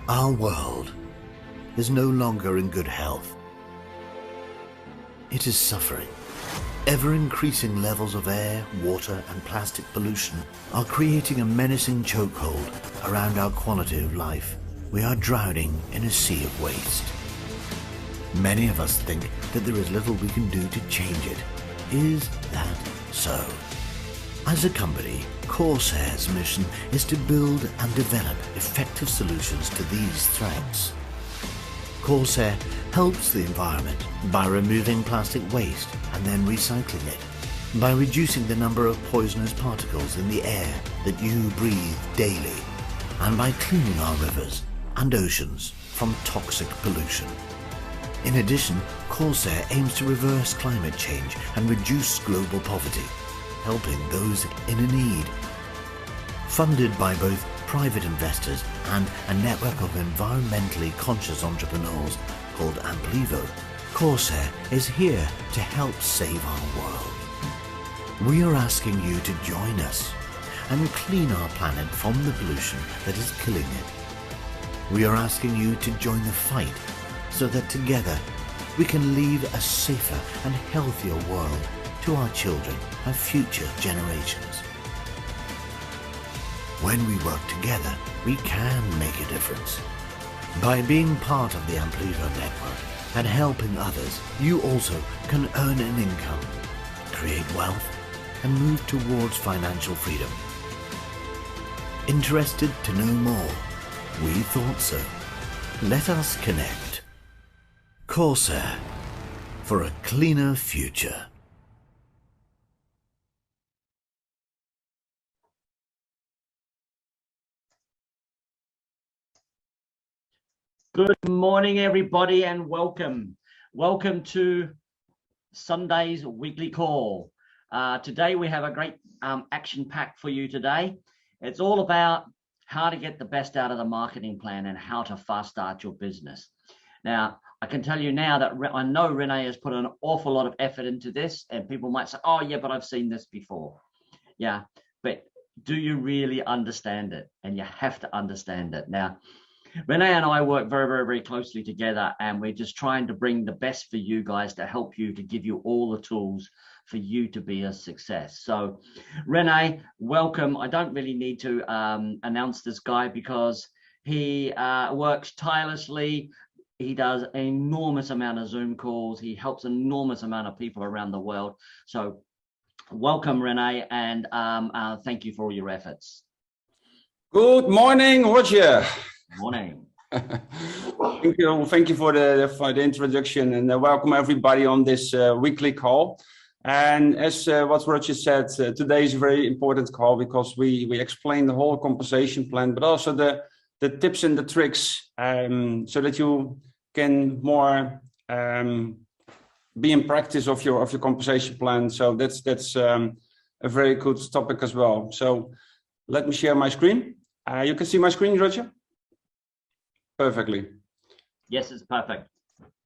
Our world is no longer in good health. It is suffering. Ever-increasing levels of air, water, and plastic pollution are creating a menacing chokehold around our quality of life. We are drowning in a sea of waste. Many of us think that there is little we can do to change it. Is that so? As a company, Corsair's mission is to build and develop effective solutions to these threats. Corsair helps the environment by removing plastic waste and then recycling it, by reducing the number of poisonous particles in the air that you breathe daily, and by cleaning our rivers and oceans from toxic pollution. In addition, Corsair aims to reverse climate change and reduce global poverty, helping those in a need. Funded by both private investors and a network of environmentally conscious entrepreneurs called Amplivo, Corsair is here to help save our world. We are asking you to join us and clean our planet from the pollution that is killing it. We are asking you to join the fight so that together we can leave a safer and healthier world to our children and future generations. When we work together, we can make a difference. By being part of the Amplivo network and helping others, you also can earn an income, create wealth, and move towards financial freedom. Interested to know more? We thought so. Let us connect. Corsair, for a cleaner future. Good morning, everybody, and welcome. Welcome to Sunday's weekly call. Today we have a great action pack for you today. It's all about how to get the best out of the marketing plan and how to fast start your business. Now, I can tell you now that I know Renee has put an awful lot of effort into this, and people might say, oh yeah, but I've seen this before. Yeah, but do you really understand it? And you have to understand it. Now, Renee and I work very, very, very closely together, and we're just trying to bring the best for you guys to help you, to give you all the tools for you to be a success. So Renee, welcome. I don't really need to announce this guy because he works tirelessly. He does an enormous amount of Zoom calls. He helps an enormous amount of people around the world. So welcome, Renee, and thank you for all your efforts. Good morning, Roger. Morning. Thank you for the introduction, and welcome everybody on this weekly call. And as what Roger said, today is a very important call because we explain the whole compensation plan, but also the tips and the tricks, so that you can more be in practice of your compensation plan. So that's a very good topic as well. So let me share my screen. You can see my screen, Roger? Perfectly. Yes, it's perfect.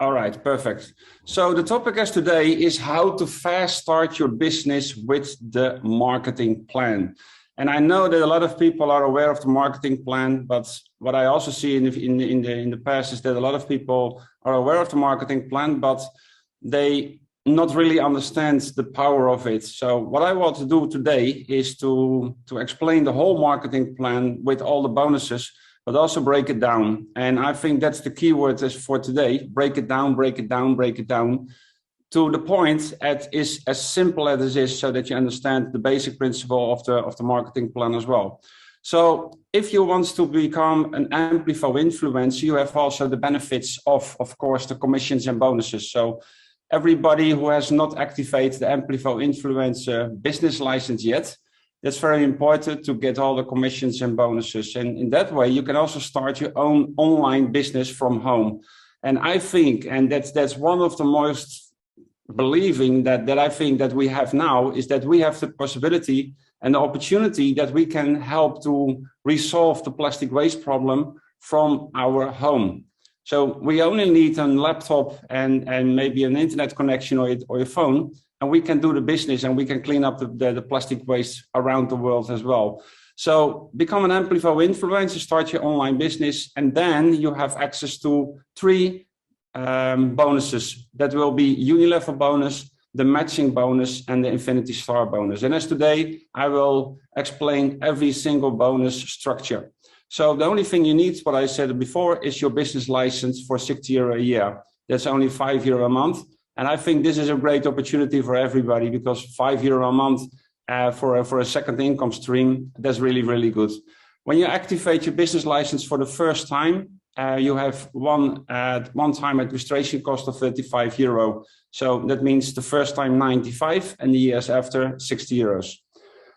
All right, perfect. So the topic as today is how to fast start your business with the marketing plan. And I know that a lot of people are aware of the marketing plan, but what I also see in the past is that a lot of people are aware of the marketing plan, but they not really understand the power of it. So what I want to do today is to explain the whole marketing plan with all the bonuses, but also break it down. And I think that's the key word for today. Break it down, break it down, break it down to the point that is as simple as it is, so that you understand the basic principle of the marketing plan as well. So if you want to become an Amplivo influencer, you have also the benefits of course, the commissions and bonuses. So everybody who has not activated the Amplivo influencer business license yet, that's very important to get all the commissions and bonuses. And in that way, you can also start your own online business from home. And I think, and that's one of the most believing that I think that we have now, is that we have the possibility and the opportunity that we can help to resolve the plastic waste problem from our home. So we only need a laptop and maybe an internet connection or your phone, and we can do the business and we can clean up the plastic waste around the world as well. So become an Amplivo influencer, start your online business, and then you have access to 3 bonuses. That will be Unilevel bonus, the matching bonus, and the Infinity Star bonus. And as today, I will explain every single bonus structure. So the only thing you need, what I said before, is your business license for €60 a year. That's only €5 a month. And I think this is a great opportunity for everybody, because €5 a month for a second income stream, that's really, really good. When you activate your business license for the first time, you have one-time administration cost of €35. So that means the first time 95 and the years after €60.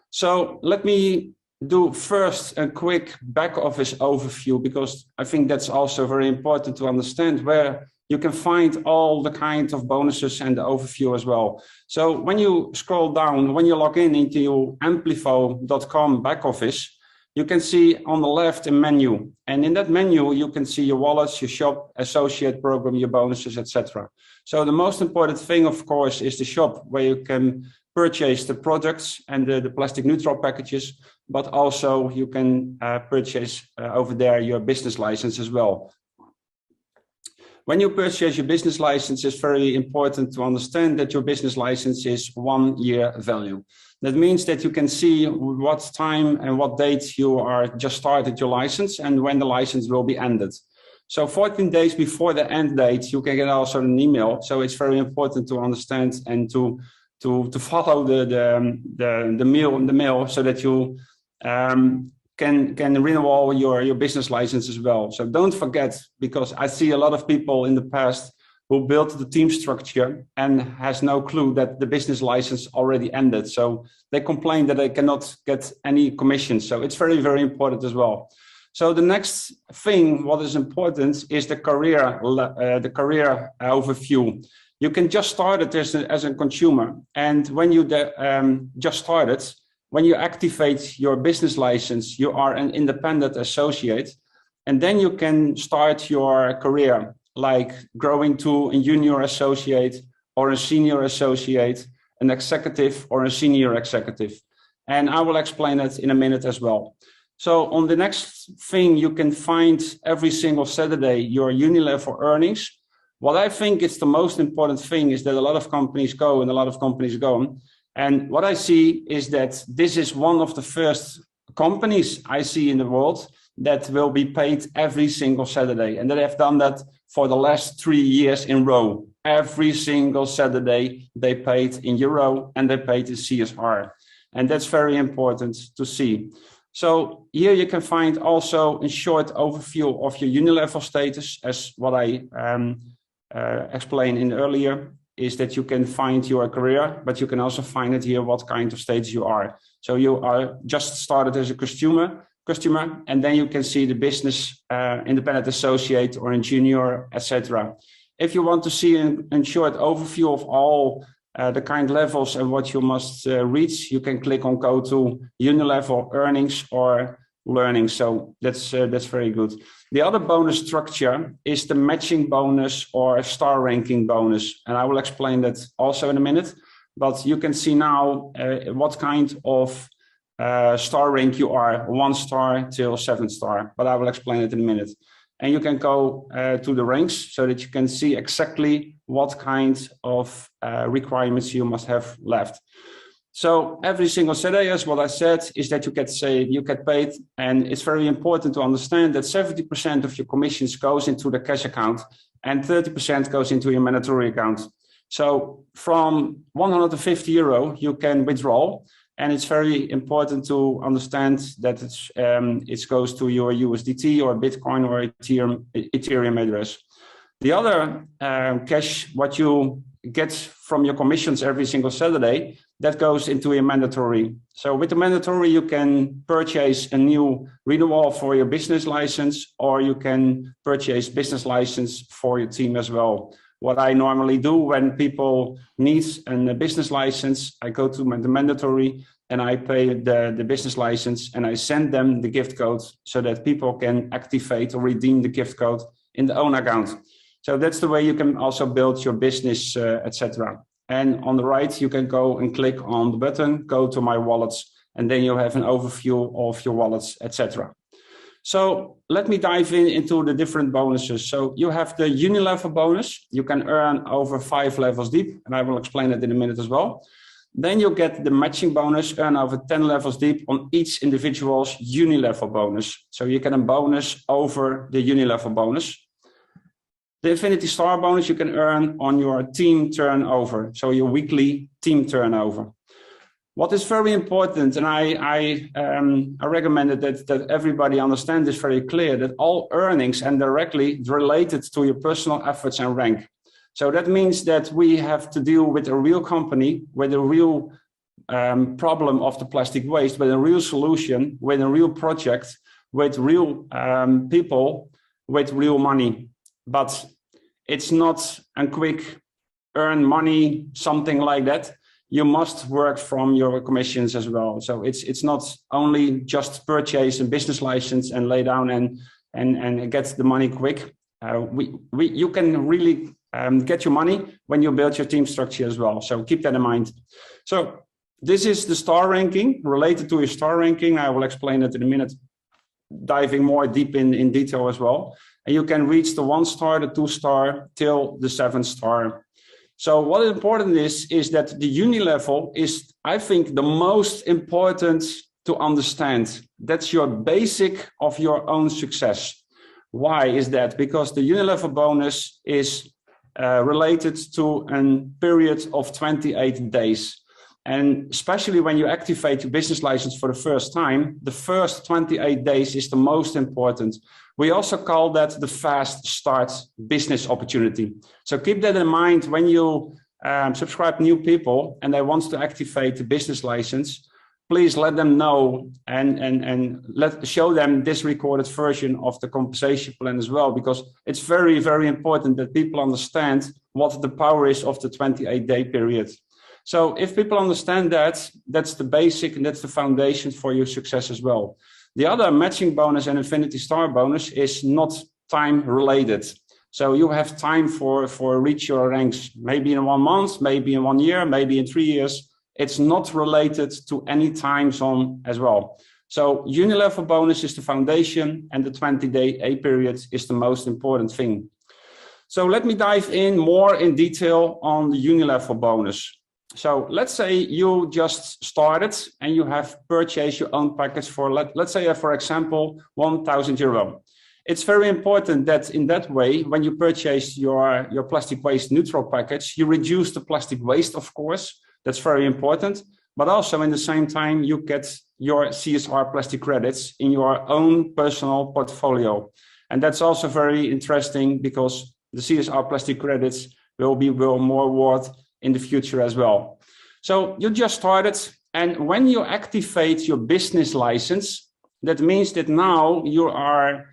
So let me do first a quick back office overview, because I think that's also very important to understand where you can find all the kind of bonuses and the overview as well. So when you scroll down, when you log in into your amplivo.com back office, you can see on the left a menu. And in that menu, you can see your wallets, your shop, associate program, your bonuses, etc. So the most important thing, of course, is the shop, where you can purchase the products and the plastic neutral packages, but also you can purchase over there your business license as well. When you purchase your business license, it's very important to understand that your business license is 1 year value. That means that you can see what time and what date you are just started your license and when the license will be ended. So 14 days before the end date, you can get also an email. So it's very important to understand and to follow the mail so that you can renew your business license as well. So don't forget, because I see a lot of people in the past who built the team structure and has no clue that the business license already ended. So they complain that they cannot get any commissions. So it's very, very important as well. So the next thing, what is important, is the career overview. You can just start it as a consumer. And when you just started, when you activate your business license, you are an independent associate, and then you can start your career, like growing to a junior associate or a senior associate, an executive or a senior executive. And I will explain it in a minute as well. So on the next thing, you can find every single Saturday your Unilevel earnings. What I think is the most important thing is that a lot of companies go and a lot of companies go. And what I see is that this is one of the first companies I see in the world that will be paid every single Saturday. And they have done that for the last 3 years in a row. Every single Saturday, they paid in euro and they paid in CSR. And that's very important to see. So here you can find also a short overview of your Unilevel status, as what I explained in earlier, is that you can find your career, but you can also find it here what kind of status you are. So you are just started as a customer, and then you can see the business independent associate or a junior, etc. If you want to see a short overview of all the kind levels and what you must reach, you can click on go to Unilevel earnings or learning. So that's very good. The other bonus structure is the matching bonus or star ranking bonus. And I will explain that also in a minute, but you can see now what kind of star rank you are, 1 star till 7 star, but I will explain it in a minute. And you can go to the ranks so that you can see exactly what kind of requirements you must have left. So every single Saturday, as what I said, is that you get paid, and it's very important to understand that 70% of your commissions goes into the cash account and 30% goes into your mandatory account. So from €150 you can withdraw, and it's very important to understand that it goes to your USDT or Bitcoin or Ethereum address. The other cash, what you get from your commissions every single Saturday, that goes into a mandatory. So with the mandatory, you can purchase a new renewal for your business license, or you can purchase business license for your team as well. What I normally do when people need a business license, I go to the mandatory and I pay the business license and I send them the gift code so that people can activate or redeem the gift code in their own account. So that's the way you can also build your business, etc. And on the right, you can go and click on the button, go to my wallets, and then you have an overview of your wallets, etc. So let me dive into the different bonuses. So you have the uni-level bonus. You can earn over 5 levels deep, and I will explain it in a minute as well. Then you get the matching bonus, earn over 10 levels deep on each individual's uni-level bonus. So you get a bonus over the uni-level bonus. The Infinity Star bonus you can earn on your team turnover, so your weekly team turnover. What is very important, and I recommended that everybody understand this very clear, that all earnings are directly related to your personal efforts and rank. So that means that we have to deal with a real company, with a real problem of the plastic waste, with a real solution, with a real project, with real people, with real money. But it's not a quick earn money, something like that. You must work from your commissions as well. So it's not only just purchase a business license and lay down and get the money quick. You can really get your money when you build your team structure as well. So keep that in mind. So this is the star ranking related to your star ranking. I will explain it in a minute, diving more deep in detail as well. And you can reach the 1 star, the 2 star, till the 7 star. So what is important is that the uni level is, I think, the most important to understand. That's your basic of your own success. Why is that? Because the uni level bonus is related to a period of 28 days. And especially when you activate your business license for the first time, the first 28 days is the most important. We also call that the fast start business opportunity. So keep that in mind when you subscribe new people and they want to activate the business license. Please let them know and show them this recorded version of the compensation plan as well, because it's very, very important that people understand what the power is of the 28-day period. So if people understand that, that's the basic and that's the foundation for your success as well. The other matching bonus and Infinity Star bonus is not time related. So you have time for reach your ranks, maybe in 1 month, maybe in 1 year, maybe in 3 years. It's not related to any time zone as well. So uni-level bonus is the foundation and the 20-day A period is the most important thing. So let me dive in more in detail on the uni-level bonus. So let's say you just started and you have purchased your own package for, let's say, for example, €1,000. It's very important that in that way, when you purchase your plastic waste neutral package, you reduce the plastic waste, of course. That's very important. But also in the same time, you get your CSR plastic credits in your own personal portfolio. And that's also very interesting because the CSR plastic credits will be more worth in the future as well. So you just started, and when you activate your business license, that means that now you are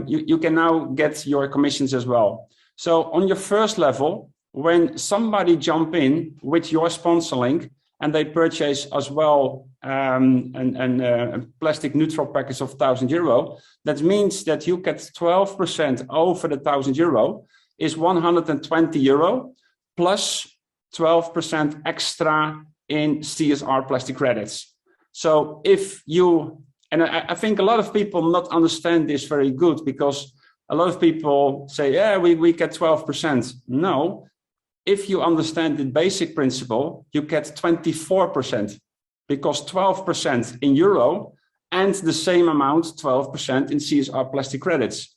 you can now get your commissions as well. So on your first level, when somebody jump in with your sponsor link and they purchase as well a plastic neutral package of €1,000, that means that you get 12% over the €1,000 is €120 plus 12% extra in CSR plastic credits. So if you, and I think a lot of people not understand this very good, because a lot of people say, yeah, we get 12%. No, if you understand the basic principle, you get 24%, because 12% in euro and the same amount, 12% in CSR plastic credits.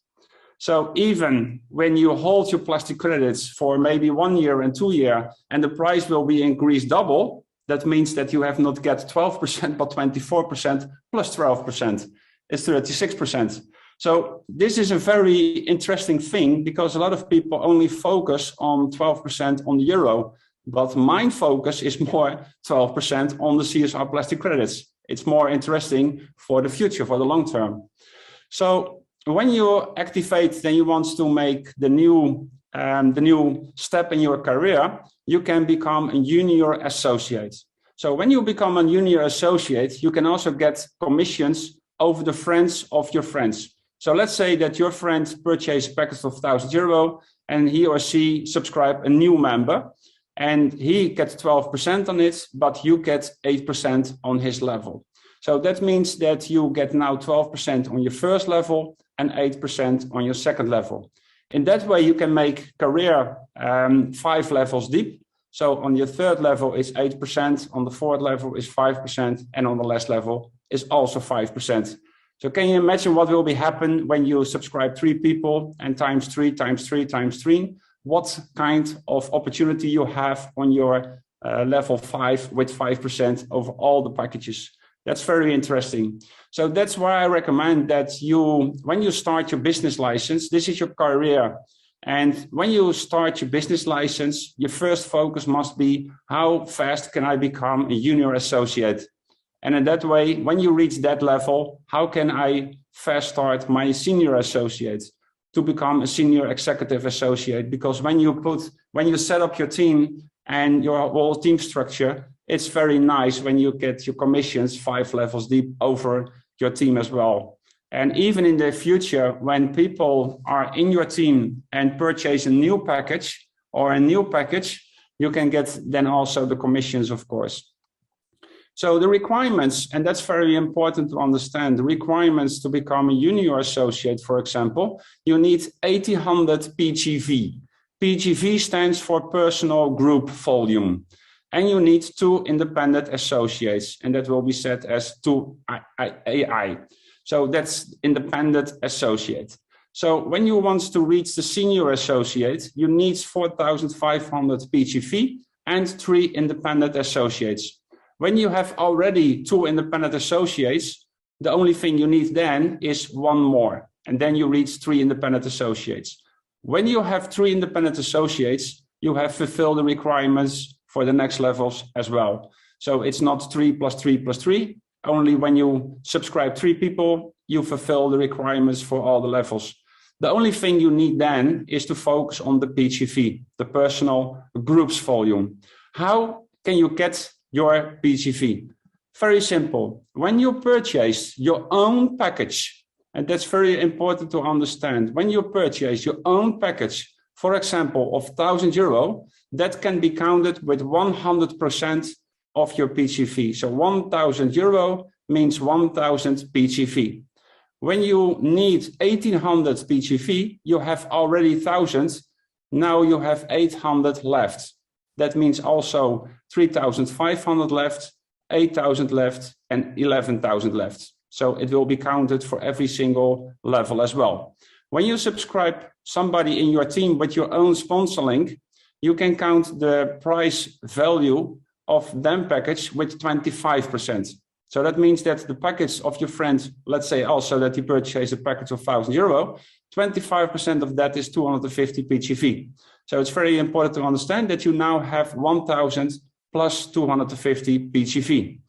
So even when you hold your plastic credits for maybe 1 year and 2 years, and the price will be increased double, that means that you have not get 12%, but 24% plus 12%. It's 36%. So this is a very interesting thing, because a lot of people only focus on 12% on the euro, but my focus is more 12% on the CSR plastic credits. It's more interesting for the future, for the long term. So when you activate, then you want to make the new step in your career, you can become a junior associate. So when you become a junior associate, you can also get commissions over the friends of your friends. So let's say that your friend purchased a package of €1,000 and he or she subscribe a new member. and he gets 12% on it, but you get 8% on his level. So that means that you get now 12% on your first level and 8% on your second level. In that way, you can make career 5 levels deep. So on your third level is 8%, on the fourth level is 5%, and on the last level is also 5%. So can you imagine what will be happen when you subscribe 3 people and times 3 times 3 times 3? What kind of opportunity you have on your level 5 with 5% over all the packages? That's very interesting. So that's why I recommend that you, when you start your business license, this is your career. And when you start your business license, your first focus must be, how fast can I become a junior associate? And in that way, when you reach that level, how can I fast start my senior associate to become a senior executive associate? Because when you set up your team and your whole team structure, it's very nice when you get your commissions 5 levels deep over your team as well. And even in the future, when people are in your team and purchase a new package, you can get then also the commissions, of course. So the requirements, and that's very important to understand, the requirements to become a junior associate, for example, you need 1800 PGV. PGV stands for personal group volume. And you need 2 independent associates, and that will be set as 2 AI. So that's independent associate. So when you want to reach the senior associate, you need 4,500 PGV and 3 independent associates. When you have already 2 independent associates, the only thing you need then is 1 more, and then you reach 3 independent associates. When you have 3 independent associates, you have fulfilled the requirements for the next levels as well. So it's not 3 plus 3 plus 3. Only when you subscribe 3 people, you fulfill the requirements for all the levels. The only thing you need then is to focus on the PGV, the personal groups volume. How can you get your PGV? Very simple. When you purchase your own package, and that's very important to understand, when you purchase your own package, for example, of €1,000, that can be counted with 100% of your PGV. So €1,000 means 1,000 PGV. When you need 1,800 PGV, you have already 1,000. Now you have 800 left. That means also 3,500 left, 8,000 left, and 11,000 left. So it will be counted for every single level as well. When you subscribe somebody in your team with your own sponsor link, you can count the price value of them package with 25%. So that means that the package of your friend, let's say also that he purchased a package of €1,000, 25% of that is 250 PGV. So it's very important to understand that you now have 1,000 plus 250 PGV.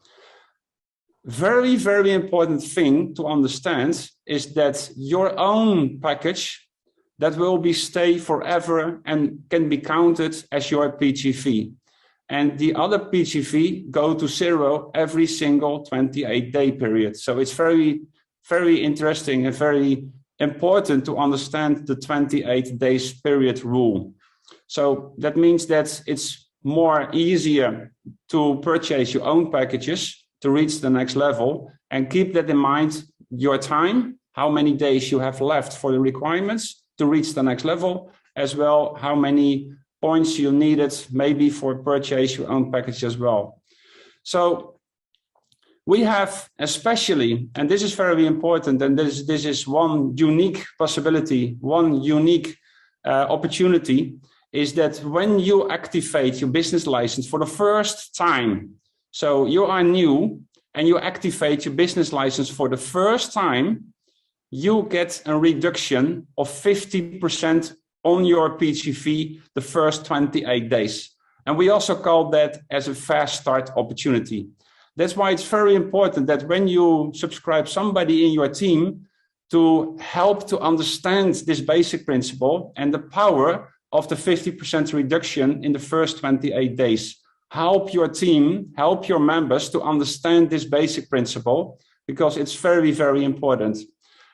Very, very important thing to understand is that your own package that will be stay forever and can be counted as your PGV. And the other PGV go to 0 every single 28-day period. So it's very, very interesting and very important to understand the 28 days period rule. So that means that it's more easier to purchase your own packages to reach the next level, and keep that in mind, your time, how many days you have left for the requirements to reach the next level, as well how many points you needed maybe for purchase your own package as well. So we have especially, and this is very important, and this is one unique possibility, one unique opportunity, is that when you activate your business license for the first time, so you are new and you activate your business license for the first time, you get a reduction of 50% on your PGV the first 28 days. And we also call that as a fast start opportunity. That's why it's very important that when you subscribe somebody in your team to help to understand this basic principle and the power of the 50% reduction in the first 28 days. Help your team, help your members to understand this basic principle, because it's very, very important.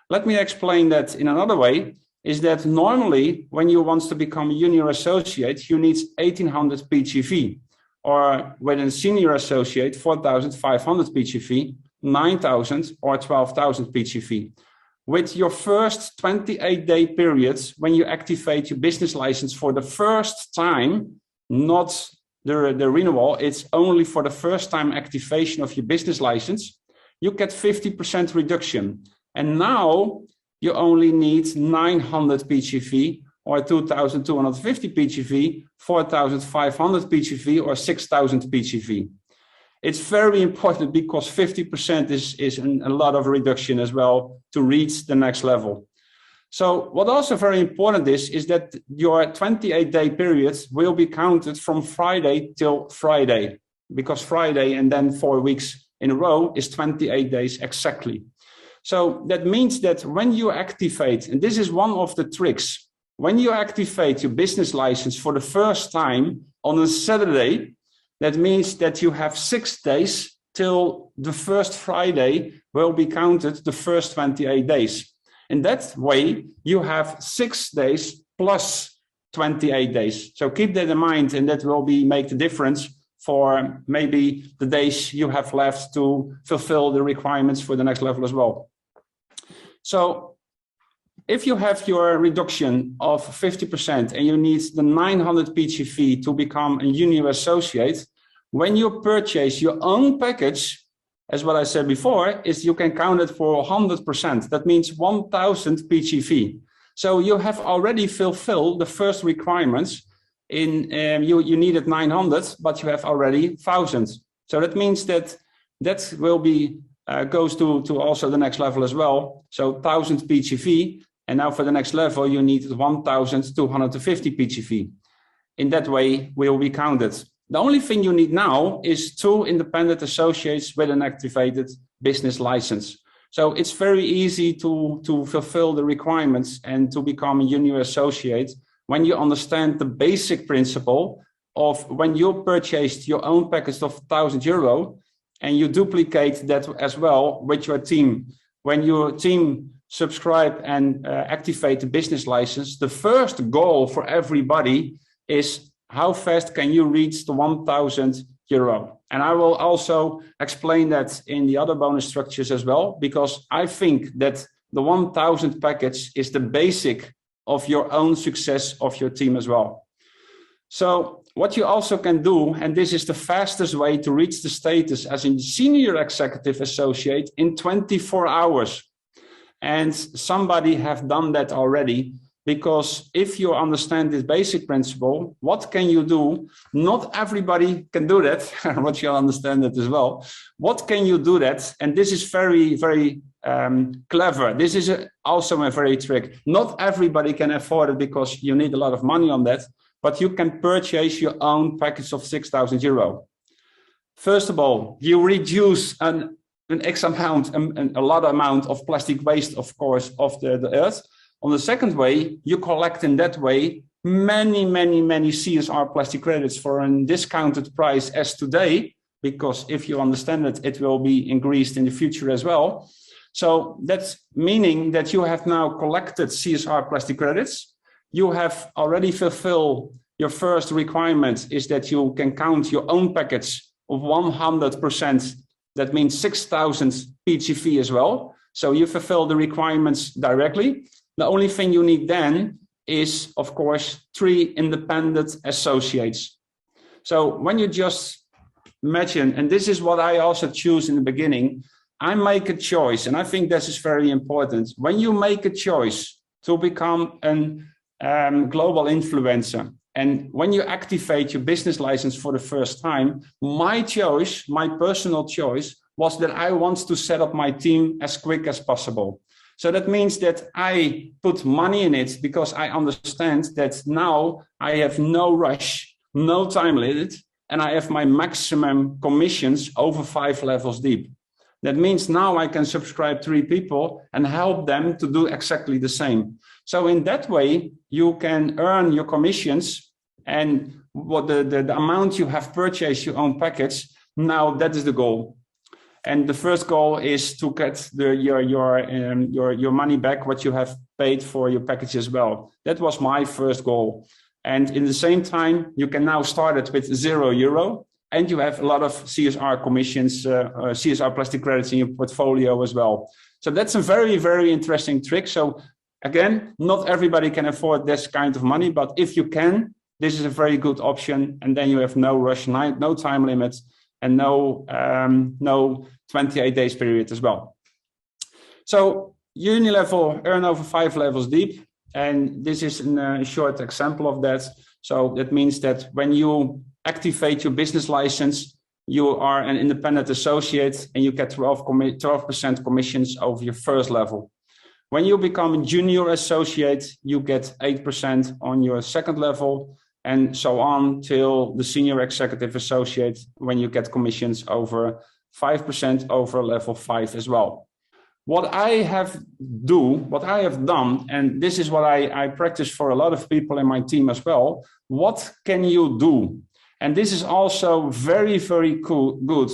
Let me explain that in another way. is that normally when you want to become a junior associate, you need 1800 PGV, or with a senior associate, 4500 PGV, 9000 or 12,000 PGV. With your first 28-day periods, when you activate your business license for the first time, not the renewal, it's only for the first time activation of your business license, you get 50% reduction. And now you only need 900 PGV or 2,250 PGV, 4,500 PGV or 6,000 PGV. It's very important because 50% is a lot of reduction as well to reach the next level. So what also very important is that your 28-day periods will be counted from Friday till Friday, because Friday and then 4 weeks in a row is 28 days exactly. So that means that when you activate, and this is one of the tricks, when you activate your business license for the first time on a Saturday, that means that you have 6 days till the first Friday will be counted the first 28 days. In that way, you have 6 days plus 28 days. So keep that in mind, and that will make the difference for maybe the days you have left to fulfill the requirements for the next level as well. So if you have your reduction of 50% and you need the 900 PGV to become a junior associate, when you purchase your own package, as what I said before, is you can count it for 100%. That means 1000 PGV. So you have already fulfilled the first requirements. You needed 900, but you have already 1000. So that means that will be goes to also the next level as well. So 1000 PGV, and now for the next level you need 1250 PGV. In that way, will be counted. The only thing you need now is 2 independent associates with an activated business license. So it's very easy to fulfill the requirements and to become a junior associate when you understand the basic principle of when you purchased your own package of €1,000 and you duplicate that as well with your team. When your team subscribe and activate the business license, the first goal for everybody is how fast can you reach the €1,000? And I will also explain that in the other bonus structures as well, because I think that the 1,000 package is the basic of your own success of your team as well. So what you also can do, and this is the fastest way to reach the status as a senior executive associate in 24 hours. And somebody have done that already. Because if you understand this basic principle, what can you do? Not everybody can do that, but you'll understand it as well. What can you do that? And this is very, very clever. This is also a very trick. Not everybody can afford it because you need a lot of money on that, but you can purchase your own package of €6,000. First of all, you reduce an X amount, a lot amount of plastic waste, of course, of the earth. On the second way, you collect in that way many CSR plastic credits for a discounted price as today, because if you understand it, it will be increased in the future as well. So that's meaning that you have now collected CSR plastic credits. You have already fulfilled your first requirement is that you can count your own package of 100%. That means 6,000 PGV as well. So you fulfill the requirements directly. The only thing you need then is, of course, 3 independent associates. So when you just imagine, and this is what I also choose in the beginning, I make a choice, and I think this is very important. When you make a choice to become a global influencer, and when you activate your business license for the first time, my choice, my personal choice, was that I want to set up my team as quick as possible. So that means that I put money in it because I understand that now I have no rush, no time limit, and I have my maximum commissions over 5 levels deep. That means now I can subscribe 3 people and help them to do exactly the same. So in that way, you can earn your commissions, and what the amount you have purchased your own package, now that is the goal. And the first goal is to get your money back, what you have paid for your package as well. That was my first goal. And in the same time, you can now start it with €0, and you have a lot of CSR commissions, CSR plastic credits in your portfolio as well. So that's a very, very interesting trick. So again, not everybody can afford this kind of money, but if you can, this is a very good option. And then you have no rush, no time limit, and no 28 days period as well. So uni-level earn over 5 levels deep. And this is a short example of that. So that means that when you activate your business license, you are an independent associate and you get 12% commissions over your first level. When you become a junior associate, you get 8% on your second level, and so on till the senior executive associate, when you get commissions over 5% over level 5 as well. What I have done, and this is what I practice for a lot of people in my team as well. What can you do? And this is also very, very good.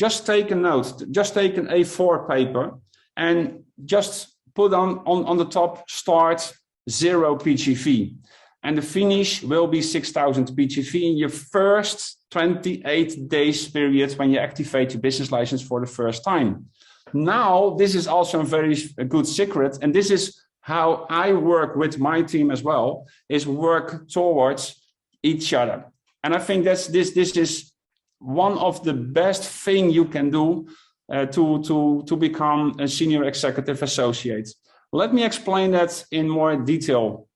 Just take a note, just take an A4 paper and just put on the top, start 0 PGV. And the finish will be 6,000 PGV in your first 28 days period when you activate your business license for the first time. Now, this is also a very good secret, and this is how I work with my team as well, is work towards each other. And I think this is one of the best things you can do to become a senior executive associate. Let me explain that in more detail.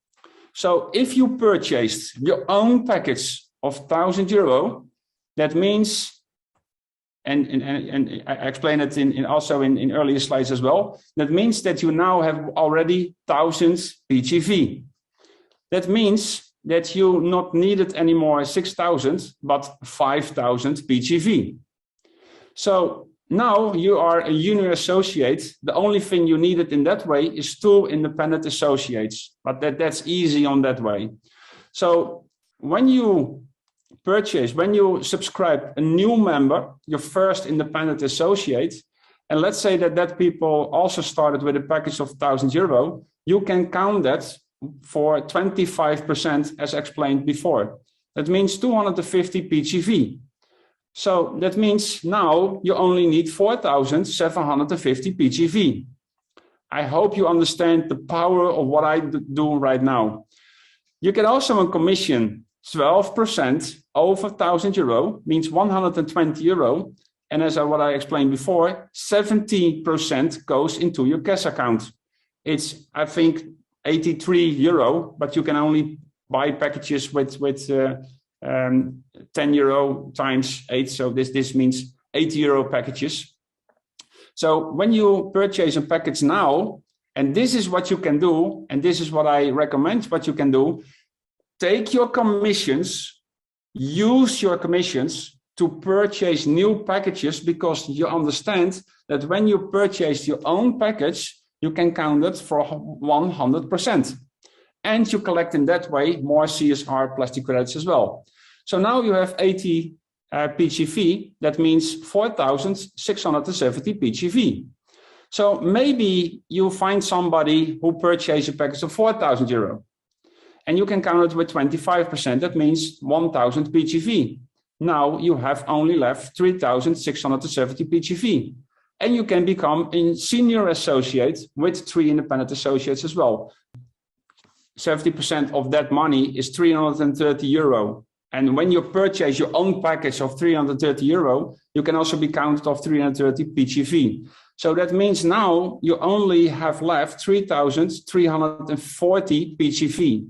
So if you purchased your own package of €1,000, that means, and I explain it also in earlier slides as well, that means that you now have already 1,000 PGV. That means that you not needed anymore 6,000, but 5,000 PGV. So now you are a junior associate. The only thing you needed in that way is 2 independent associates, but that's easy on that way. So when you subscribe a new member, your first independent associate, and let's say that people also started with a package of €1,000, you can count that for 25% as explained before. That means 250 PGV. So that means now you only need 4,750 PGV. I hope you understand the power of what I do right now. You can also commission 12% over €1,000, means €120. And as what I explained before, 70% goes into your cash account. It's, I think, €83, but you can only buy packages with €10 times 8. So this means €80 packages. So when you purchase a package now, and this is what you can do, and this is what I recommend what you can do, take your commissions, use your commissions to purchase new packages, because you understand that when you purchase your own package, you can count it for 100%. And you collect in that way more CSR plastic credits as well. So now you have 80 PGV, that means 4,670 PGV. So maybe you find somebody who purchased a package of €4,000, and you can count it with 25%, that means 1,000 PGV. Now you have only left 3,670 PGV. And you can become a senior associate with 3 independent associates as well. 70% of that money is €330. And when you purchase your own package of €330, you can also be counted of 330 PGV. So that means now you only have left 3,340 PGV.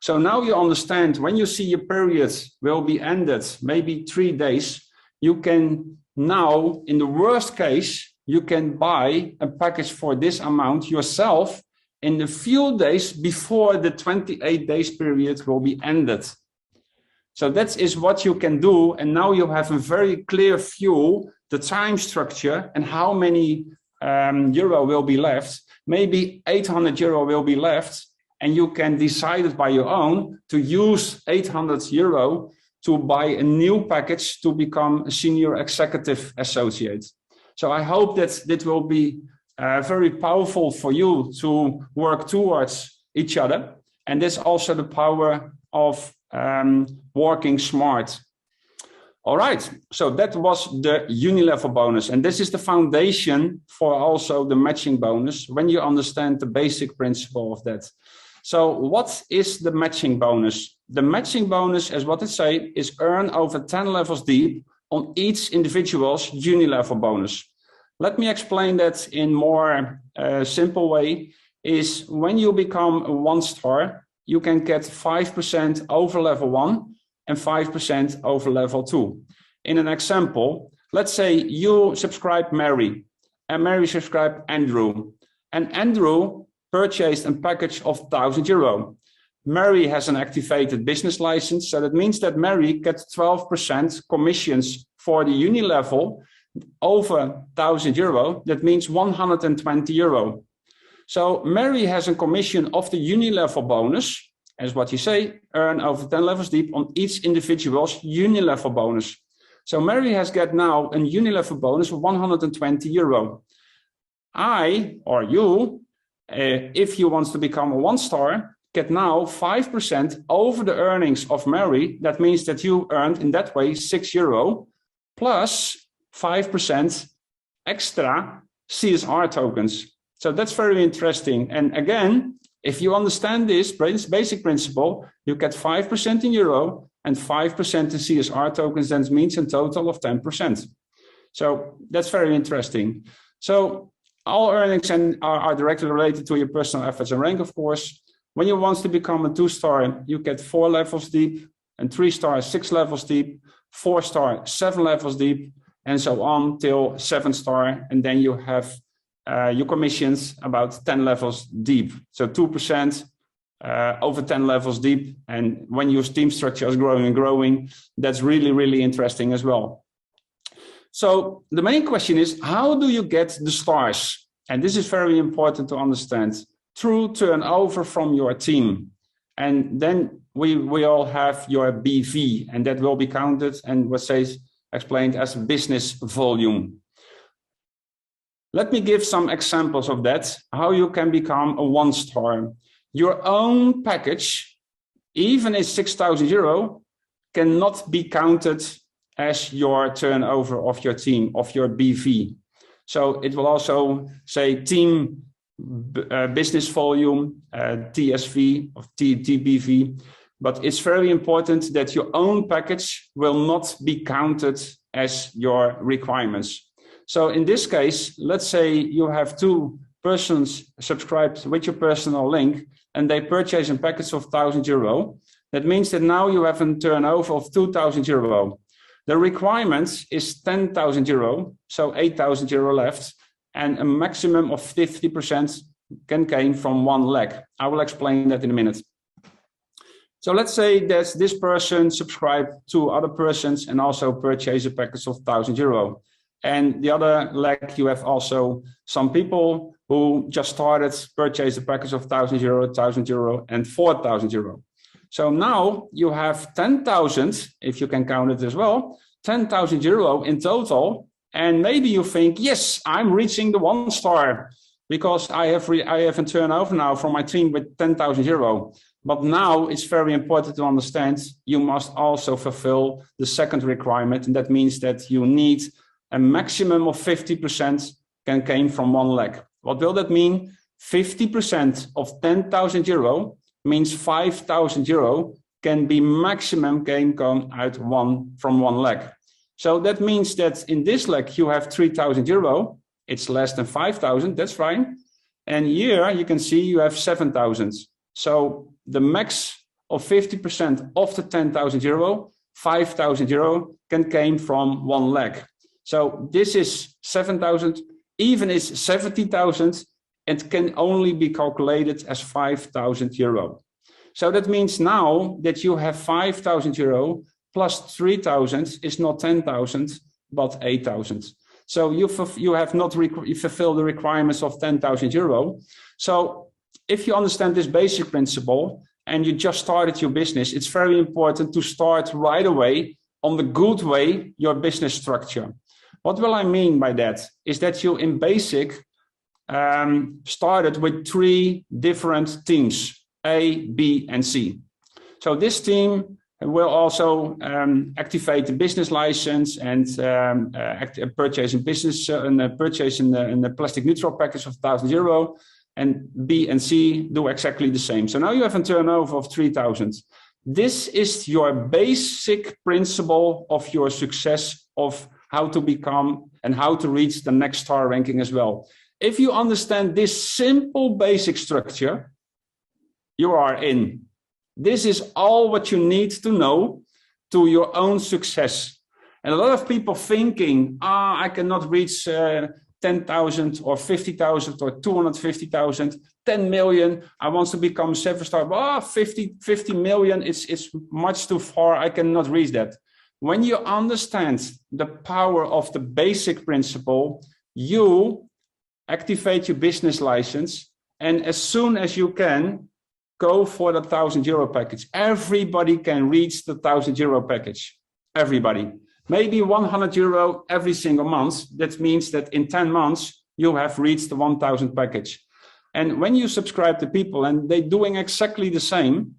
So now you understand, when you see your period will be ended, maybe 3 days, you can now, in the worst case, you can buy a package for this amount yourself in the few days before the 28 days period will be ended. So that is what you can do. And now you have a very clear view, the time structure and how many euro will be left. Maybe €800 will be left. And you can decide it by your own to use €800 to buy a new package to become a senior executive associate. So I hope that this will be very powerful for you to work towards each other. And that's also the power of working smart. All right, so that was the uni-level bonus. And this is the foundation for also the matching bonus when you understand the basic principle of that. So what is the matching bonus? The matching bonus, as what it says, is earn over 10 levels deep on each individual's uni-level bonus. Let me explain that in more simple way, is when you become a 1-star, you can get 5% over level 1 and 5% over level 2. In an example, let's say you subscribe Mary, and Mary subscribed Andrew, and Andrew purchased a package of €1,000. Mary has an activated business license, so that means that Mary gets 12% commissions for the uni level over €1,000. That means €120. So Mary has a commission of the uni level bonus, as what you say, earn over 10 levels deep on each individual's uni level bonus. So Mary has got now a uni level bonus of €120. I or you, if you want to become a 1-star, get now 5% over the earnings of Mary. That means that you earned in that way €6 plus 5% extra CSR tokens. So that's very interesting. And again, if you understand this basic principle, you get 5% in euro and 5% in CSR tokens. That means a total of 10%. So that's very interesting. So all earnings are directly related to your personal efforts and rank, of course. When you want to become a 2-star, you get 4 levels deep, and 3-star, 6 levels deep, 4-star, 7 levels deep, and so on till 7-star. And then you have your commissions about 10 levels deep. So 2% over 10 levels deep. And when your team structure is growing and growing, that's really, really interesting as well. So the main question is, how do you get the stars? And this is very important to understand. Through turnover from your team. And then we all have your BV, and that will be counted and what says explained as business volume. Let me give some examples of that, how you can become a 1-star. Your own package, even at €6,000, cannot be counted as your turnover of your team, of your BV. So it will also say team business volume, TSV or TBV, but it's very important that your own package will not be counted as your requirements. So in this case, let's say you have 2 persons subscribed with your personal link and they purchase a package of €1,000. That means that now you have a turnover of €2,000. The requirement is €10,000, so €8,000 left, and a maximum of 50% can come from 1 leg. I will explain that in a minute. So let's say that this person subscribed to other persons and also purchased a package of €1,000. And the other leg, you have also some people who just started, purchased a package of €1,000, €1,000 and €4,000. So now you have 10,000, if you can count it as well, €10,000 in total. And maybe you think, yes, I'm reaching the 1-star because I have a turnover now from my team with €10,000. But now it's very important to understand you must also fulfill the second requirement. And that means that you need a maximum of 50% can come from 1 leg. What will that mean? 50% of €10,000 means €5,000 can be maximum can come out from 1 leg. So that means that in this leg you have €3,000. It's less than 5,000. That's fine. And here you can see you have 7,000. So the max of 50% of the €10,000, €5,000 can come from 1 leg. So this is 7,000. Even is 70,000. It can only be calculated as €5,000. So that means now that you have €5,000 plus 3,000 is not 10,000, but 8,000. So you have not fulfilled the requirements of €10,000. So if you understand this basic principle and you just started your business, it's very important to start right away on the good way, your business structure. What will I mean by that? Is that you in basic started with 3 different teams, A, B, and C. So this team will also activate the business license and purchase a business purchase in the plastic neutral package of €1,000, and B and C do exactly the same. So now you have a turnover of 3,000. This is your basic principle of your success, of how to become and how to reach the next star ranking as well. If you understand this simple basic structure, you are in. This is all what you need to know to your own success. And a lot of people thinking, I cannot reach 10,000 or 50,000 or 250,000, 10 million. I want to become 7-star. 50 million, it's much too far. I cannot reach that. When you understand the power of the basic principle, you activate your business license, and as soon as you can, go for the €1,000 package. Everybody can reach the €1,000 package. Everybody. Maybe €100 every single month. That means that in 10 months, you have reached the 1,000 package. And when you subscribe to people and they're doing exactly the same,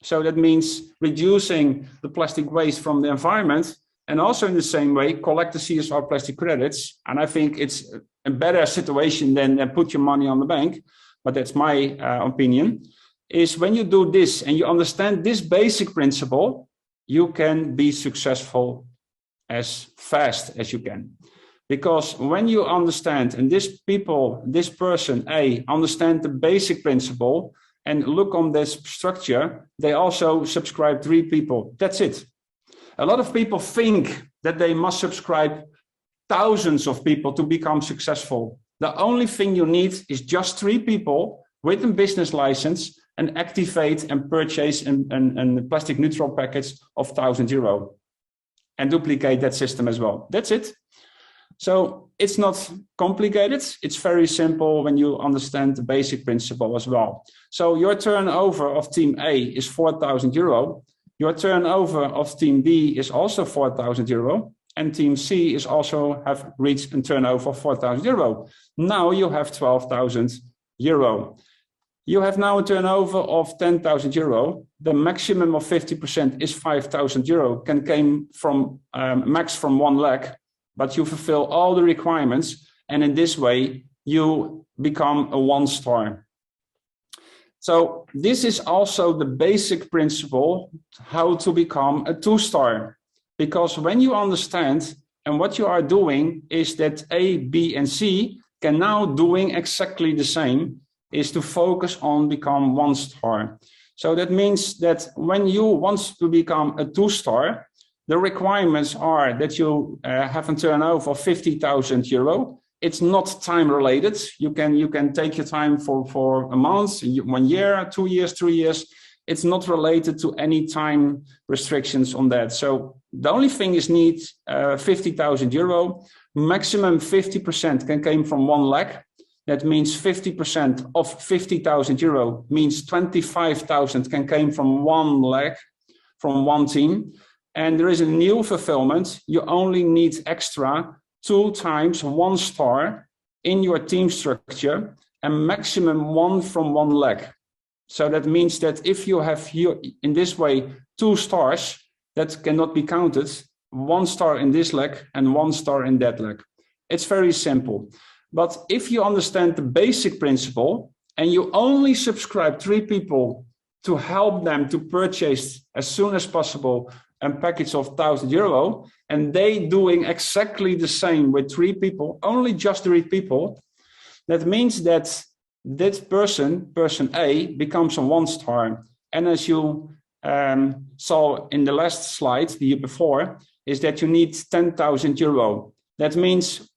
so that means reducing the plastic waste from the environment, and also in the same way, collect the CSR plastic credits. And I think it's a better situation than put your money on the bank, but that's my opinion, is when you do this and you understand this basic principle, you can be successful as fast as you can. Because when you understand, and this person A, understand the basic principle and look on this structure, they also subscribe 3 people. That's it. A lot of people think that they must subscribe thousands of people to become successful. The only thing you need is just 3 people with a business license and activate and purchase a plastic neutral package of €1,000 and duplicate that system as well. That's it. So it's not complicated. It's very simple when you understand the basic principle as well. So your turnover of team A is €4,000. Your turnover of team B is also €4,000. And team C is also have reached a turnover of €4,000. Now you have €12,000. You have now a turnover of €10,000. The maximum of 50% is €5,000. Can came from max from 1 lakh, but you fulfill all the requirements, and in this way you become a 1-star. So this is also the basic principle how to become a 2-star, because when you understand and what you are doing is that A, B, and C can now doing exactly the same, is to focus on become 1-star. So that means that when you want to become a 2-star, the requirements are that you have a turnover of €50,000. It's not time related. You can take your time for a month, 1 year, 2 years, 3 years. It's not related to any time restrictions on that. So the only thing is need €50,000. Maximum 50% can come from 1 lakh. That means 50% of €50,000 means 25,000 can come from 1 lakh, from 1 team. And there is a new fulfillment. You only need extra 2 times 1 star in your team structure, and maximum 1 from 1 lakh. So that means that if you have here in this way 2 stars, that cannot be counted, 1 star in this lakh and 1 star in that lakh. It's very simple. But if you understand the basic principle and you only subscribe 3 people to help them to purchase as soon as possible a package of €1,000, and they doing exactly the same with 3 people, only just 3 people, that means that that person A, becomes a 1 star. And as you saw in the last slide, the year before, is that you need €10,000. That means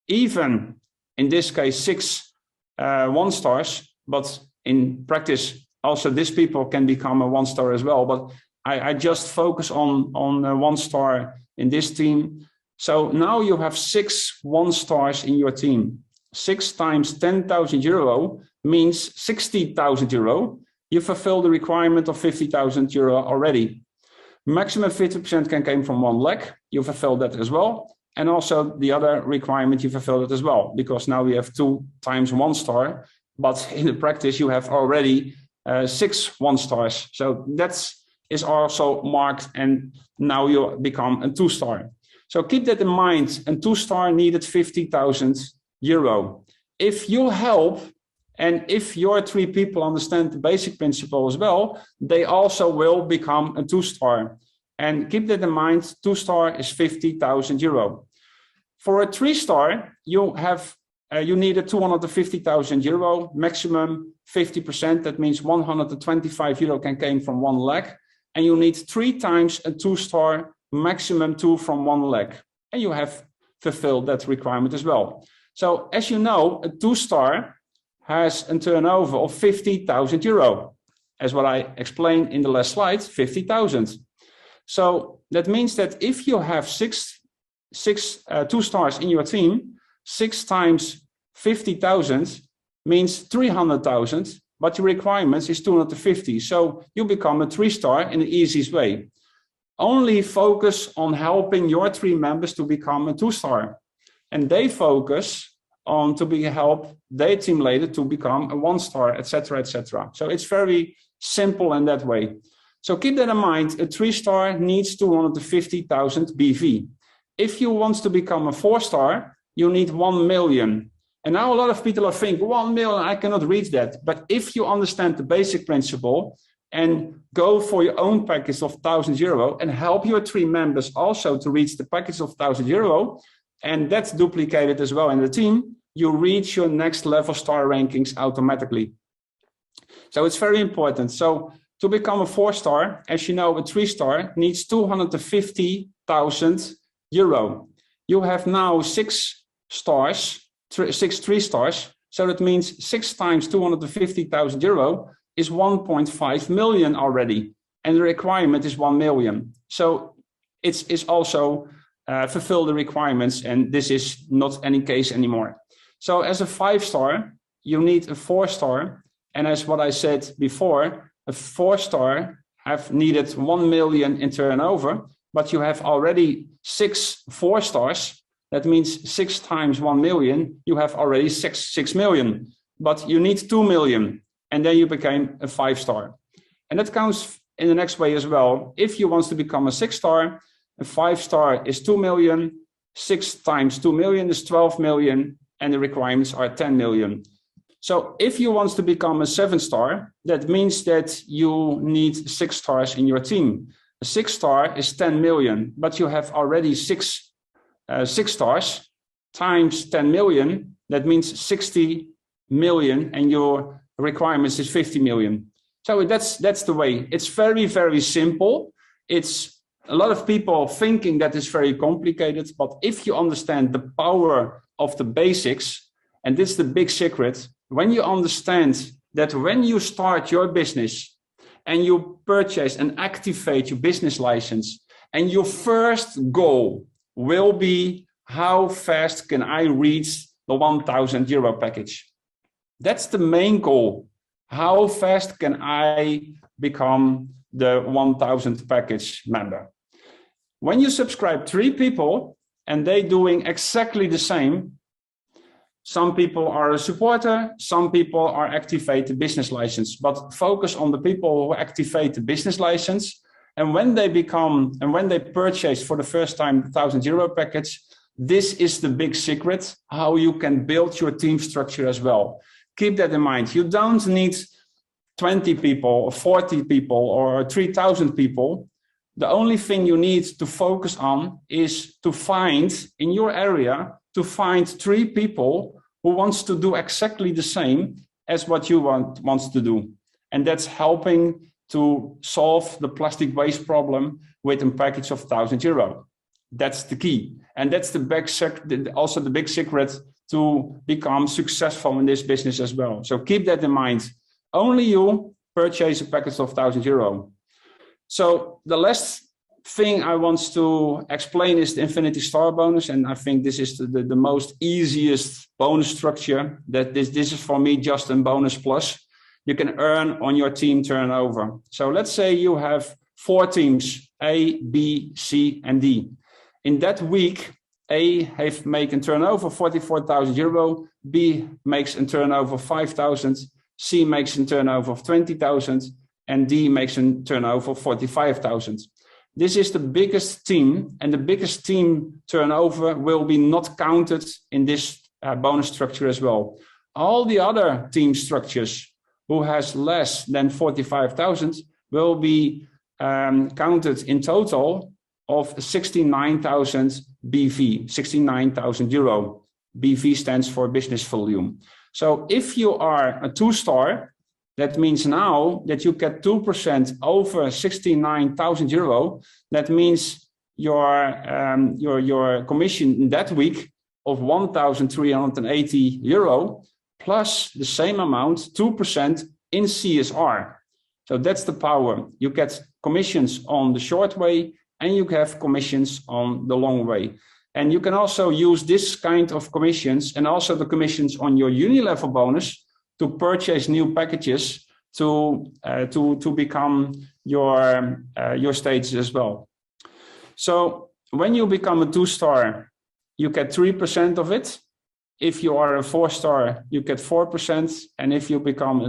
even in this case 6 1 stars, but in practice also these people can become a 1 star as well. But I just focus on 1 star in this team. So now you have 6 1 stars in your team. 6 times €10,000 means €60,000. You fulfill the requirement of €50,000 already. Maximum 50% can come from 1 lakh. You fulfill that as well. And also the other requirement, you fulfilled it as well, because now we have 2 times 1 star, but in the practice you have already 6 1 stars. So is also marked, and now you become a 2 star. So keep that in mind. A 2 star needed 50,000 euro. If you help, and if your 3 people understand the basic principle as well, they also will become a 2 star. And keep that in mind, 2 star is 50,000 euro. For a 3 star, you needed 250,000 euro, maximum 50%. That means 125 euro can come from 1 leg. And you need 3 times a 2 star, maximum 2 from 1 leg. And you have fulfilled that requirement as well. So as you know, a 2 star has a turnover of 50,000 euro. As what I explained in the last slide, 50,000. So that means that if you have 2 stars in your team, 6 times 50,000 means 300,000, but your requirements is 250. So you become a 3 star in the easiest way. Only focus on helping your 3 members to become a 2 star. And they focus on to help their team leader to become a 1 star, etc., etc. So it's very simple in that way. So keep that in mind. A 3 star needs 250,000 BV. If you want to become a 4 star, you need 1 million. And now a lot of people are thinking, 1 million, I cannot reach that. But if you understand the basic principle and go for your own package of 1,000 euro and help your 3 members also to reach the package of 1,000 euro, and that's duplicated as well in the team, you reach your next level star rankings automatically. So it's very important. So to become a 4 star, as you know, a 3 star needs 250,000 euro. You have now 6 stars, 6 3 stars. So that means 6 times 250,000 euro is 1.5 million already. And the requirement is 1 million. So it's also fulfill the requirements, and this is not any case anymore. So as a 5 star, you need a 4 star. And as what I said before, a 4 star have needed 1 million in turnover, but you have already 6 4 stars. That means 6 times 1 million, you have already 6 million, but you need 2 million, and then you became a 5 star. And that counts in the next way as well. If you want to become a 6 star, a 5 star is 2 million, 6 times 2 million is 12 million, and the requirements are 10 million. So if you want to become a 7 star, that means that you need 6 stars in your team. A 6 star is 10 million, but you have already 6 stars times 10 million. That means 60 million, and your requirements is 50 million. So that's the way. It's very, very simple. It's a lot of people thinking that it's very complicated, but if you understand the power of the basics, and this is the big secret, when you understand that when you start your business and you purchase and activate your business license, and your first goal will be, how fast can I reach the 1,000 euro package? That's the main goal. How fast can I become the 1,000 package member? When you subscribe 3 people and they doing exactly the same, some people are a supporter, some people are activate the business license, but focus on the people who activate the business license. And when they purchase for the first time the 1,000 euro package, this is the big secret, how you can build your team structure as well. Keep that in mind. You don't need 20 people or 40 people or 3,000 people. The only thing you need to focus on is to find in your area, to find 3 people who wants to do exactly the same as what you wants to do. And that's helping to solve the plastic waste problem with a package of 1,000 euro. That's the key. And that's also the big secret to become successful in this business as well. So keep that in mind. Only you purchase a package of 1,000 euro. So the last thing I want to explain is the Infinity Star bonus. And I think this is the most easiest bonus structure. That this is for me just a bonus plus. You can earn on your team turnover. So let's say you have 4 teams, A, B, C, and D. In that week, A make a turnover of 44,000 euro, B makes a turnover of 5,000, C makes a turnover of 20,000, and D makes a turnover of 45,000. This is the biggest team, and the biggest team turnover will be not counted in this bonus structure as well. All the other team structures who has less than 45,000 will be counted in total of 69,000 BV, 69,000 euro. BV stands for business volume. So if you are a 2-star, that means now that you get 2% over 69,000 euro. That means your commission in that week of 1,380 euro plus the same amount, 2% in CSR. So that's the power. You get commissions on the short way and you have commissions on the long way. And you can also use this kind of commissions and also the commissions on your uni-level bonus to purchase new packages to become your stages as well. So when you become a 2-star, you get 3% of it. If you are a 4-star, you get 4%. And if you become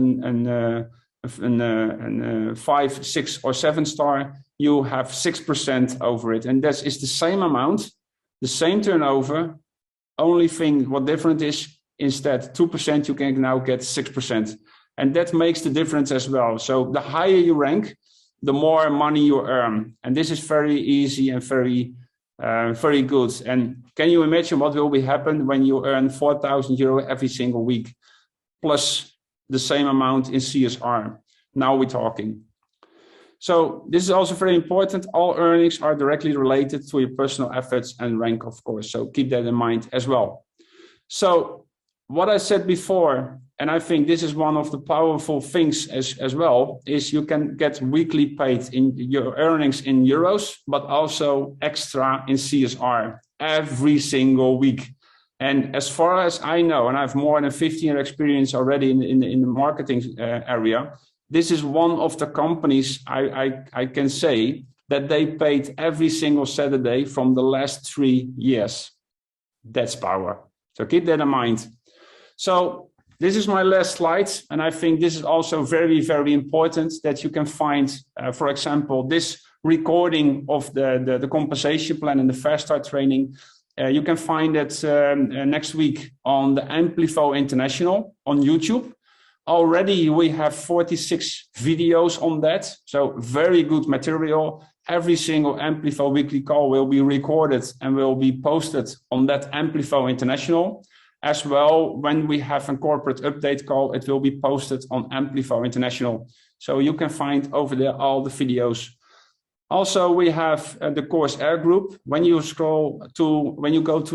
a 5, 6, or 7-star, you have 6% over it. And that is the same amount, the same turnover. Only thing what different is instead 2%, you can now get 6. And that makes the difference as well. So the higher you rank, the more money you earn. And this is very easy and very good. And can you imagine what will be happen when you earn 4,000 euro every single week, plus the same amount in CSR? Now we're talking. So this is also very important. All earnings are directly related to your personal efforts and rank, of course. So keep that in mind as well. So what I said before, and I think this is one of the powerful things as well, is you can get weekly paid in your earnings in euros, but also extra in CSR every single week. And as far as I know, and I have more than 15 years experience already in the marketing area, this is one of the companies I can say that they paid every single Saturday from the last 3 years. That's power. So keep that in mind. So this is my last slide, and I think this is also very, very important that you can find, for example, this recording of the compensation plan and the Fast Start training. You can find it next week on the Amplivo International on YouTube. Already we have 46 videos on that, so very good material. Every single Amplivo weekly call will be recorded and will be posted on that Amplivo International. As well, when we have a corporate update call, it will be posted on Amplivo International. So you can find over there all the videos. Also, we have the Corsair group. When you go to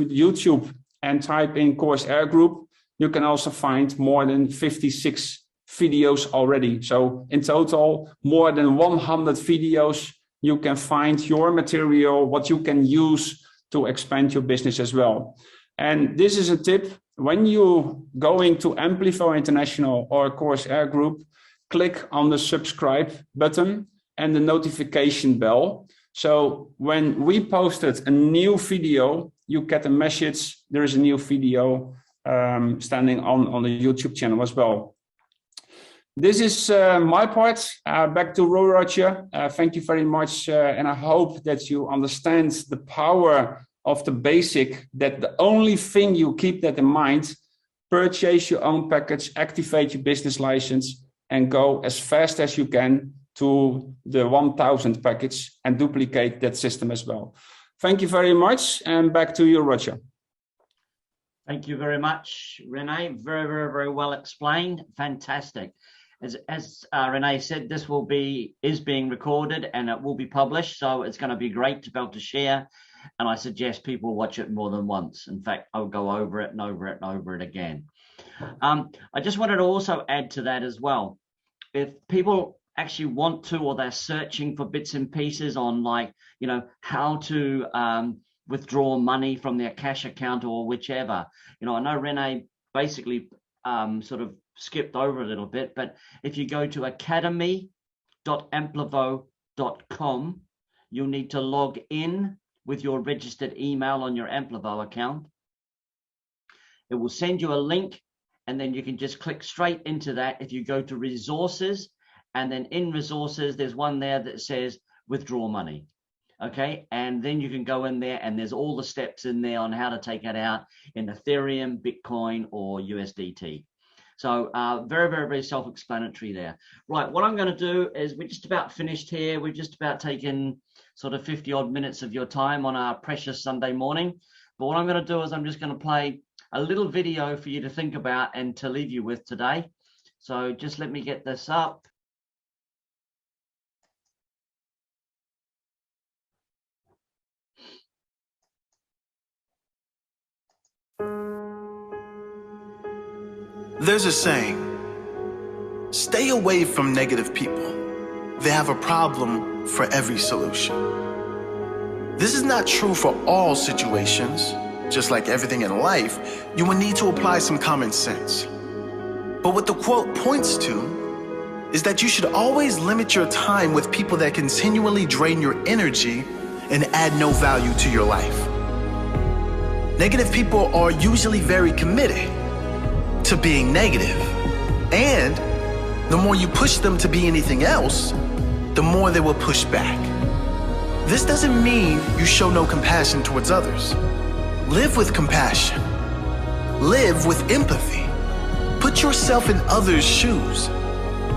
YouTube and type in Corsair group, you can also find more than 56 videos already. So in total, more than 100 videos. You can find your material, what you can use to expand your business as well. And this is a tip. When you going to Amplivo International or Corsair Group, click on the subscribe button and the notification bell. So when we posted a new video, you get a message. There is a new video standing on the YouTube channel as well. This is my part. Back to Roger. Thank you very much. And I hope that you understand the power of the basic, that the only thing you keep that in mind, purchase your own package, activate your business license, and go as fast as you can to the 1,000 package and duplicate that system as well. Thank you very much. And back to you, Roger. Thank you very much, Renee. Very, very, very well explained. Fantastic. As Renee said, this is being recorded and it will be published. So it's going to be great to be able to share. And I suggest people watch it more than once. In fact, I'll go over it and over it and over it again. I just wanted to also add to that as well. If people actually want to, or they're searching for bits and pieces on, like, you know, how to withdraw money from their cash account or whichever, you know, I know Renee basically sort of skipped over a little bit, but if you go to academy.amplivo.com, you'll need to log in with your registered email on your Amplivo account. It will send you a link, and then you can just click straight into that. If you go to resources, and then in resources, there's one there that says withdraw money. Okay, and then you can go in there, and there's all the steps in there on how to take it out in Ethereum, Bitcoin, or USDT. So very, very, very self-explanatory there. Right, what I'm going to do is we're just about finished here. We've just about taken sort of 50 odd minutes of your time on our precious Sunday morning. But what I'm going to do is I'm just going to play a little video for you to think about and to leave you with today. So just let me get this up. There's a saying, stay away from negative people. They have a problem for every solution. This is not true for all situations. Just like everything in life, you will need to apply some common sense. But what the quote points to is that you should always limit your time with people that continually drain your energy and add no value to your life. Negative people are usually very committed to being negative, and the more you push them to be anything else, the more they will push back. This doesn't mean you show no compassion towards others. Live with compassion. Live with empathy. Put yourself in others' shoes.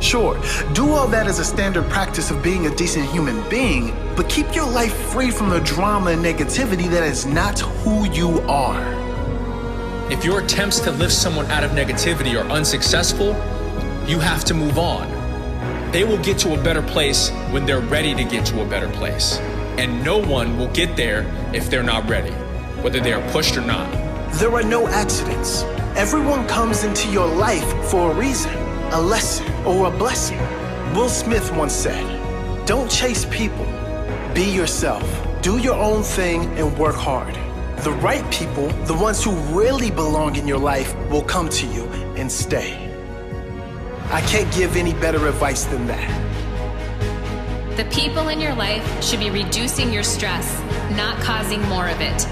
Sure, do all that as a standard practice of being a decent human being, but keep your life free from the drama and negativity that is not who you are. If your attempts to lift someone out of negativity are unsuccessful, you have to move on. They will get to a better place when they're ready to get to a better place. And no one will get there if they're not ready, whether they are pushed or not. There are no accidents. Everyone comes into your life for a reason, a lesson, or a blessing. Will Smith once said, "Don't chase people. Be yourself. Do your own thing and work hard. The right people, the ones who really belong in your life, will come to you and stay." I can't give any better advice than that. The people in your life should be reducing your stress, not causing more of it.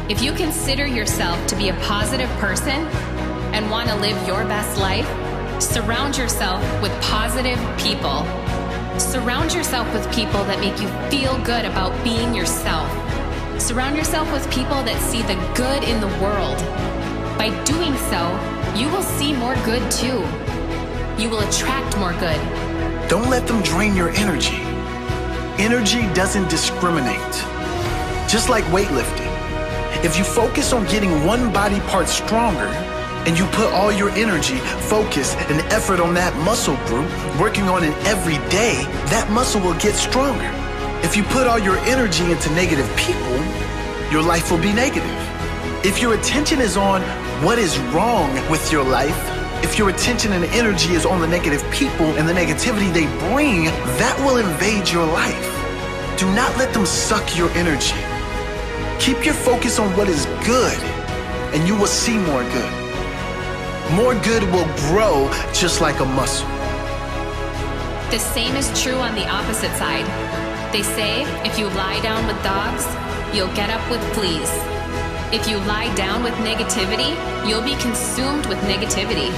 If you consider yourself to be a positive person and want to live your best life, surround yourself with positive people. Surround yourself with people that make you feel good about being yourself. Surround yourself with people that see the good in the world. By doing so, you will see more good too. You will attract more good. Don't let them drain your energy. Energy doesn't discriminate. Just like weightlifting, if you focus on getting one body part stronger, and you put all your energy, focus, and effort on that muscle group, working on it every day, that muscle will get stronger. If you put all your energy into negative people, your life will be negative. If your attention is on what is wrong with your life, if your attention and energy is on the negative people and the negativity they bring, that will invade your life. Do not let them suck your energy. Keep your focus on what is good, and you will see more good. More good will grow just like a muscle. The same is true on the opposite side. They say if you lie down with dogs, you'll get up with fleas. If you lie down with negativity, you'll be consumed with negativity.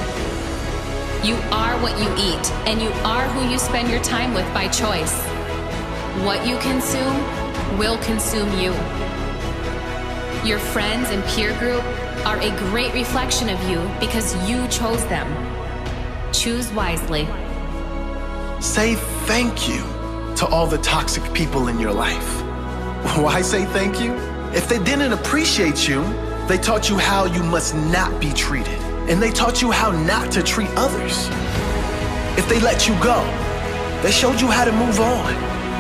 You are what you eat, and you are who you spend your time with by choice. What you consume will consume you. Your friends and peer group are a great reflection of you because you chose them. Choose wisely. Say thank you to all the toxic people in your life. Why say thank you? If they didn't appreciate you, they taught you how you must not be treated, and they taught you how not to treat others. If they let you go, they showed you how to move on.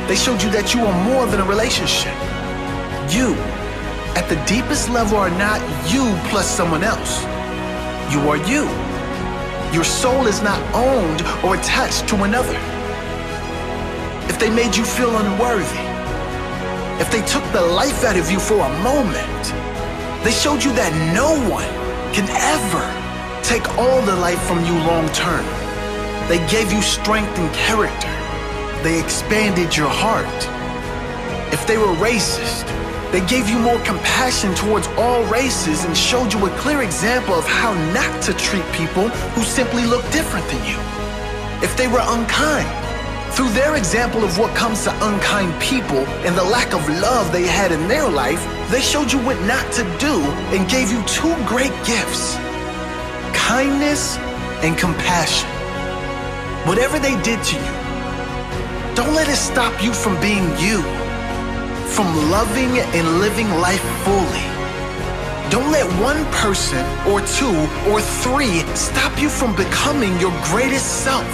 They showed you that you are more than a relationship. You, at the deepest level, are not you plus someone else. You are you. Your soul is not owned or attached to another. If they made you feel unworthy, if they took the life out of you for a moment, they showed you that no one can ever take all the life from you long term. They gave you strength and character. They expanded your heart. If they were racist, they gave you more compassion towards all races and showed you a clear example of how not to treat people who simply look different than you. If they were unkind, through their example of what comes to unkind people and the lack of love they had in their life, they showed you what not to do and gave you two great gifts: kindness and compassion. Whatever they did to you, don't let it stop you from being you, from loving and living life fully. Don't let one person or two or three stop you from becoming your greatest self.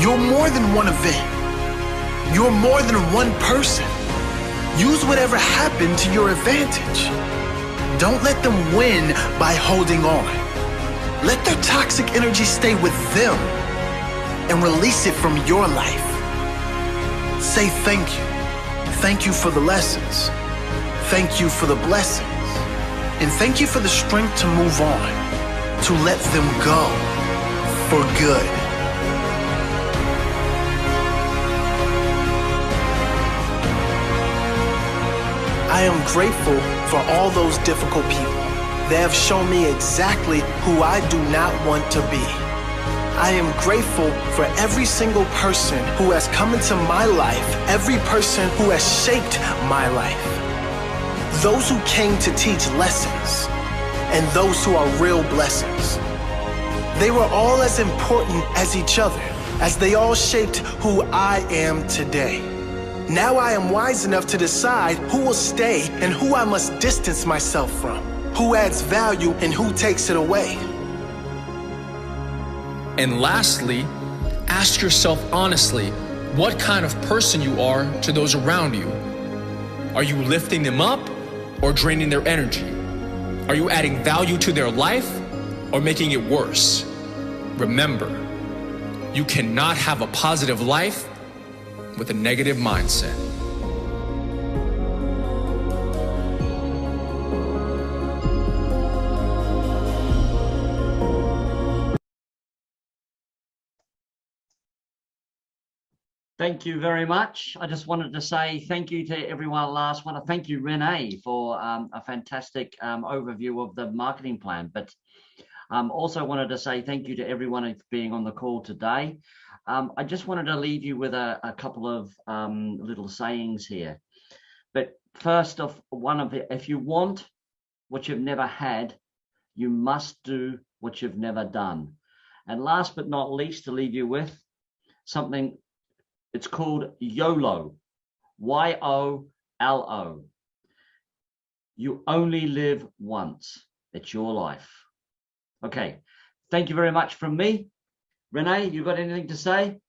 You're more than one event. You're more than one person. Use whatever happened to your advantage. Don't let them win by holding on. Let their toxic energy stay with them and release it from your life. Say thank you. Thank you for the lessons. Thank you for the blessings. And thank you for the strength to move on, to let them go for good. I am grateful for all those difficult people. They have shown me exactly who I do not want to be. I am grateful for every single person who has come into my life, every person who has shaped my life. Those who came to teach lessons, and those who are real blessings. They were all as important as each other, as they all shaped who I am today. Now I am wise enough to decide who will stay and who I must distance myself from, who adds value and who takes it away. And lastly, ask yourself honestly what kind of person you are to those around you. Are you lifting them up or draining their energy? Are you adding value to their life or making it worse? Remember, you cannot have a positive life with a negative mindset. Thank you very much. I just wanted to say thank you to everyone last one. I thank you, Renee, for a fantastic overview of the marketing plan. But also wanted to say thank you to everyone for being on the call today. I just wanted to leave you with a couple of little sayings here. But first off, if you want what you've never had, you must do what you've never done. And last but not least, to leave you with something. It's called YOLO, Y-O-L-O. You only live once. It's your life. Okay, thank you very much from me. Renee, you got anything to say?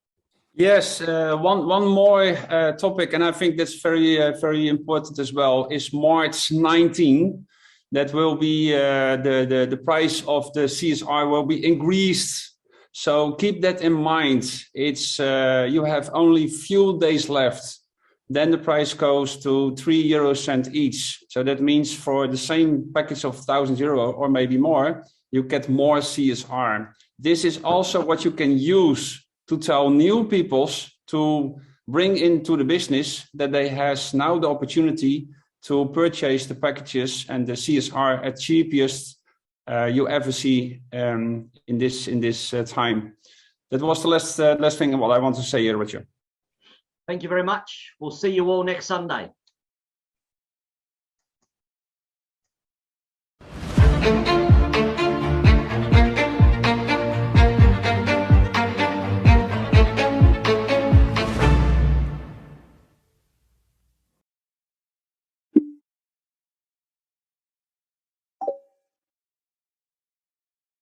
Yes, one more topic, and I think that's very important as well, is March 19. That will be the price of the CSR will be increased. So keep that in mind. It's you have only few days left. Then the price goes to €3 each. So that means for the same package of €1,000 or maybe more, you get more CSR. This is also what you can use to tell new people to bring into the business that they has now the opportunity to purchase the packages and the CSR at cheapest you ever see in this time. That was the last thing what I want to say here, Richard. Thank you very much. We'll see you all next Sunday.